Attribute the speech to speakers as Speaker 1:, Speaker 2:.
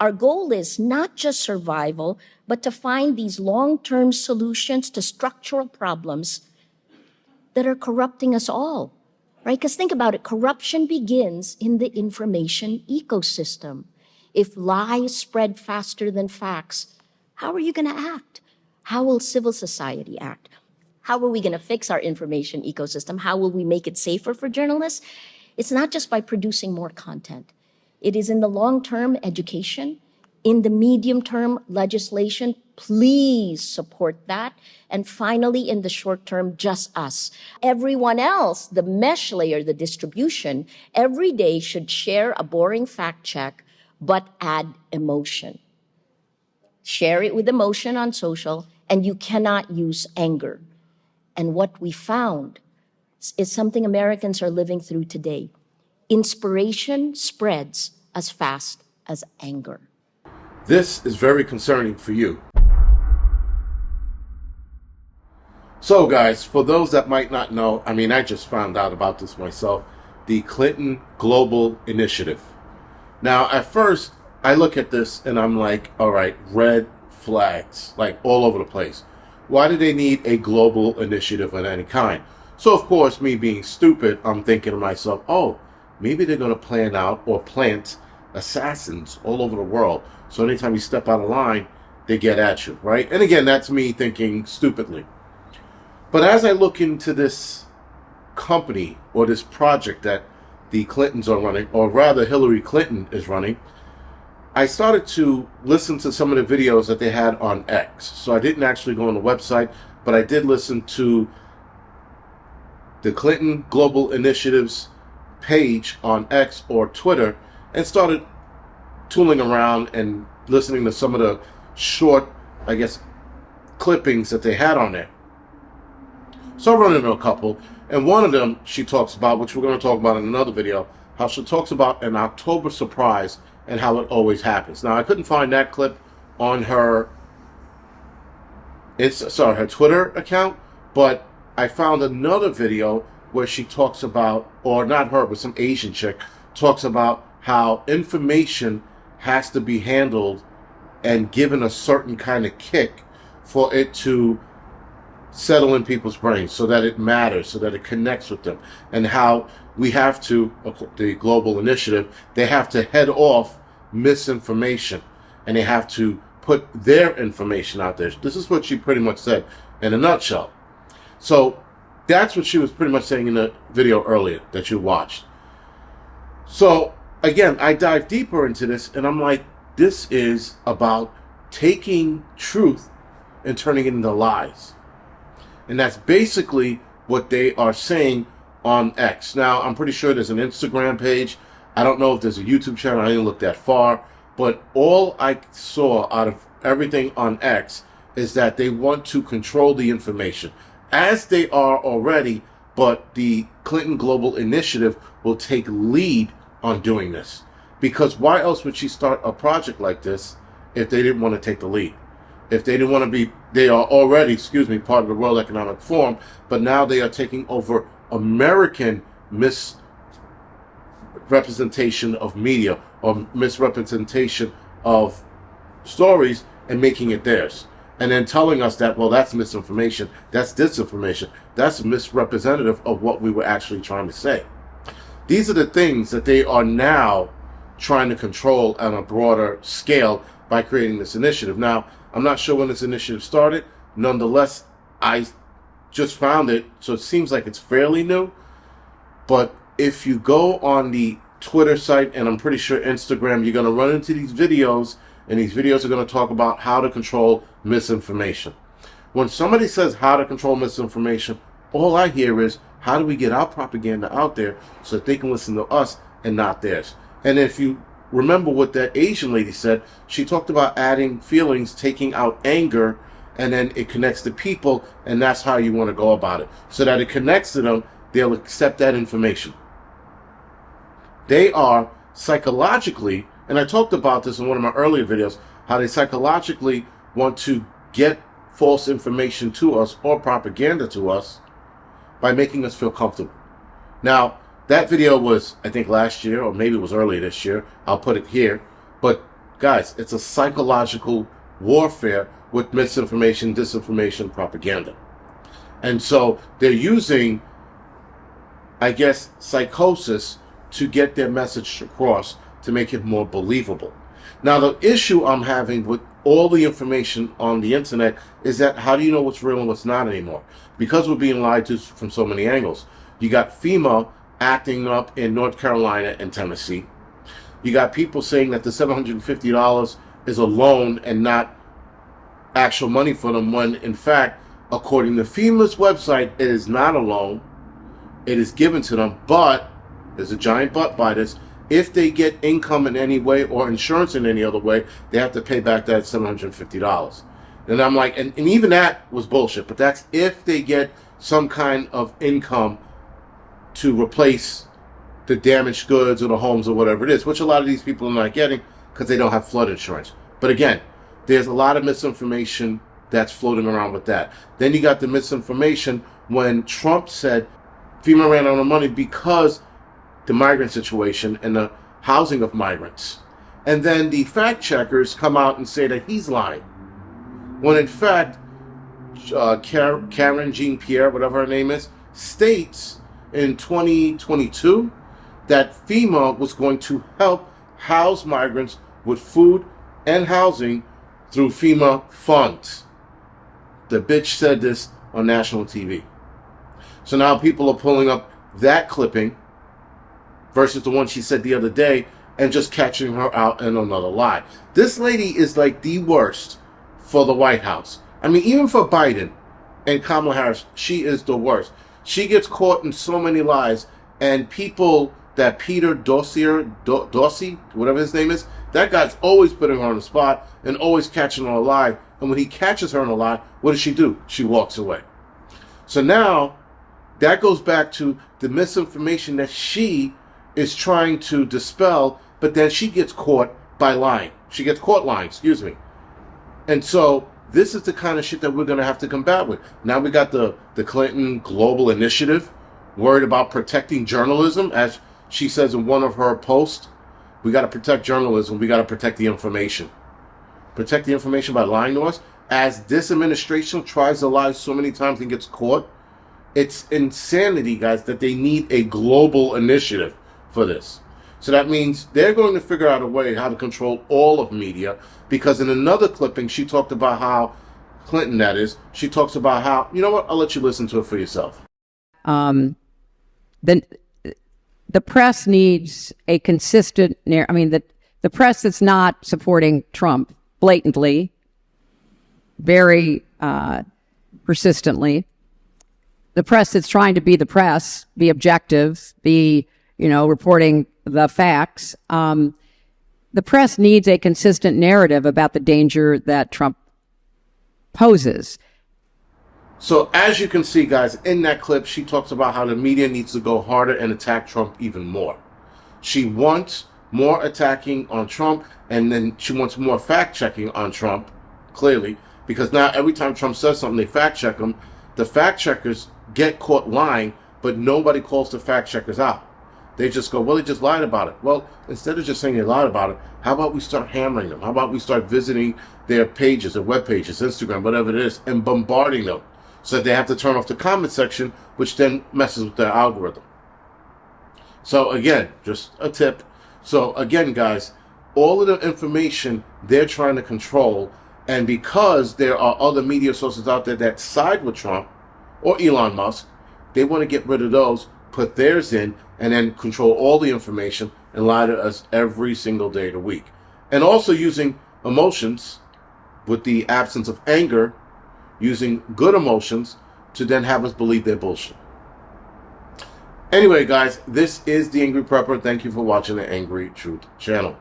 Speaker 1: Our goal is not just survival, but to find these long-term solutions to structural problems that are corrupting us all, right? Because think about it, corruption begins in the information ecosystem. If lies spread faster than facts, how are you going to act? How will civil society act? How are we going to fix our information ecosystem? How will we make it safer for journalists? It's not just by producing more content. It is in the long-term education, in the medium-term legislation. Please support that. And finally, in the short term, just us. Everyone else, the mesh layer, the distribution, every day should share a boring fact check, but add emotion. Share it with emotion on social, and you cannot use anger. And what we found is something Americans are living through today. Inspiration spreads as fast as anger.
Speaker 2: This is very concerning for you. So guys, for those that might not know, I just found out about this myself, the Clinton Global Initiative. Now, at first, I look at this and I'm like, all right, red flags, like all over the place. Why do they need a global initiative of any kind? So, of course, me being stupid, I'm thinking to myself, oh, maybe they're going to plan out or plant assassins all over the world. So anytime you step out of line, they get at you, right? And again, that's me thinking stupidly. But as I look into this company or this project that the Clintons are running, or rather Hillary Clinton is running, I started to listen to some of the videos that they had on X. So I didn't actually go on the website, but I did listen to the Clinton Global Initiative's page on X or Twitter and started tooling around and listening to some of the short, clippings that they had on there. So I run into a couple, and one of them she talks about, which we're going to talk about in another video, how she talks about an October surprise and how it always happens. Now, I couldn't find that clip on her Twitter account, but I found another video where she talks about, or not her, but some Asian chick, talks about how information has to be handled and given a certain kind of kick for it to settle in people's brains, so that it matters, so that it connects with them, and how we have to, the global initiative, they have to head off misinformation, and they have to put their information out there. This is what she pretty much said in a nutshell. So that's what she was pretty much saying in the video earlier that you watched. So again, I dive deeper into this, and I'm like, this is about taking truth and turning it into lies. And that's basically what they are saying on X. Now, I'm pretty sure there's an Instagram page. I don't know if there's a YouTube channel. I didn't look that far. But all I saw out of everything on X is that they want to control the information, as they are already, but the Clinton Global Initiative will take lead on doing this. Because why else would she start a project like this if they didn't want to take the lead? If they didn't want to be, they are already, part of the World Economic Forum, but now they are taking over American misrepresentation of media or misrepresentation of stories and making it theirs. And then telling us that, well, that's misinformation, that's disinformation, that's misrepresentative of what we were actually trying to say. These are the things that they are now trying to control on a broader scale by creating this initiative. Now, I'm not sure when this initiative started. Nonetheless, I just found it, so it seems like it's fairly new. But if you go on the Twitter site, and I'm pretty sure Instagram, you're going to run into these videos, and these videos are going to talk about how to control misinformation. When somebody says how to control misinformation, all I hear is, how do we get our propaganda out there so that they can listen to us and not theirs? And if you remember what that Asian lady said, she talked about adding feelings, taking out anger, and then it connects to people, and that's how you want to go about it. So that it connects to them, they'll accept that information. They are psychologically, and I talked about this in one of my earlier videos, how they psychologically want to get false information to us or propaganda to us by making us feel comfortable. Now, that video was, I think, last year, or maybe it was earlier this year. I'll put it here. But Guys, it's a psychological warfare with misinformation, disinformation, propaganda. And so they're using, I guess, psychosis to get their message across to make it more believable. Now, the issue I'm having with all the information on the internet is that how do you know what's real and what's not anymore? Because we're being lied to from so many angles. You got FEMA acting up in North Carolina and Tennessee. You got people saying that the $750 is a loan and not actual money for them, when in fact, according to FEMA's website, it is not a loan. It is given to them, but there's a giant but by this. If they get income in any way or insurance in any other way, they have to pay back that $750. And I'm like, and even that was bullshit, but that's if they get some kind of income to replace the damaged goods or the homes or whatever it is, which a lot of these people are not getting because they don't have flood insurance. But again, there's a lot of misinformation that's floating around with that. Then you got the misinformation when Trump said FEMA ran out of money because the migrant situation and the housing of migrants. And then the fact checkers come out and say that he's lying. When in fact, Karen Jean-Pierre, whatever her name is, states in 2022 that FEMA was going to help house migrants with food and housing through FEMA funds. The bitch said this on national TV. So now people are pulling up that clipping versus the one she said the other day and just catching her out in another lie. This lady is like the worst for the White House. I mean, even for Biden and Kamala Harris, she is the worst. She gets caught in so many lies, and people that Peter Dorsey, whatever his name is, that guy's always putting her on the spot and always catching her on a lie. And when he catches her on a lie, what does she do? She walks away. So now that goes back to the misinformation that she is trying to dispel, but then she gets caught by lying. She gets caught lying, excuse me. And so this is the kind of shit that we're going to have to combat with. Now we got the Clinton Global Initiative worried about protecting journalism, as she says in one of her posts. We got to protect journalism. We got to protect the information. Protect the information by lying to us. As this administration tries to lie so many times and gets caught, it's insanity, guys, that they need a global initiative for this. So that means they're going to figure out a way how to control all of media, because in another clipping, she talked about how, Clinton that is, she talks about how, you know what, I'll let you listen to it for yourself.
Speaker 3: The press needs a consistent, the press that's not supporting Trump blatantly, very persistently, the press that's trying to be the press, be objective, be, reporting the facts. The press needs a consistent narrative about the danger that Trump poses.
Speaker 2: So as you can see, guys, in that clip, she talks about how the media needs to go harder and attack Trump even more. She wants more attacking on Trump, and then she wants more fact-checking on Trump, clearly, because now every time Trump says something, they fact-check him. The fact-checkers get caught lying, but nobody calls the fact-checkers out. They just go, well, they just lied about it. Well, instead of just saying they lied about it, how about we start hammering them? How about we start visiting their pages, their web pages, Instagram, whatever it is, and bombarding them so that they have to turn off the comment section, which then messes with their algorithm. So again, just a tip. So again, guys, all of the information they're trying to control, and because there are other media sources out there that side with Trump or Elon Musk, they want to get rid of those, put theirs in, and then control all the information and lie to us every single day of the week. And also using emotions with the absence of anger, using good emotions to then have us believe their bullshit. Anyway, guys, this is The Angry Prepper. Thank you for watching the Angry Truth channel.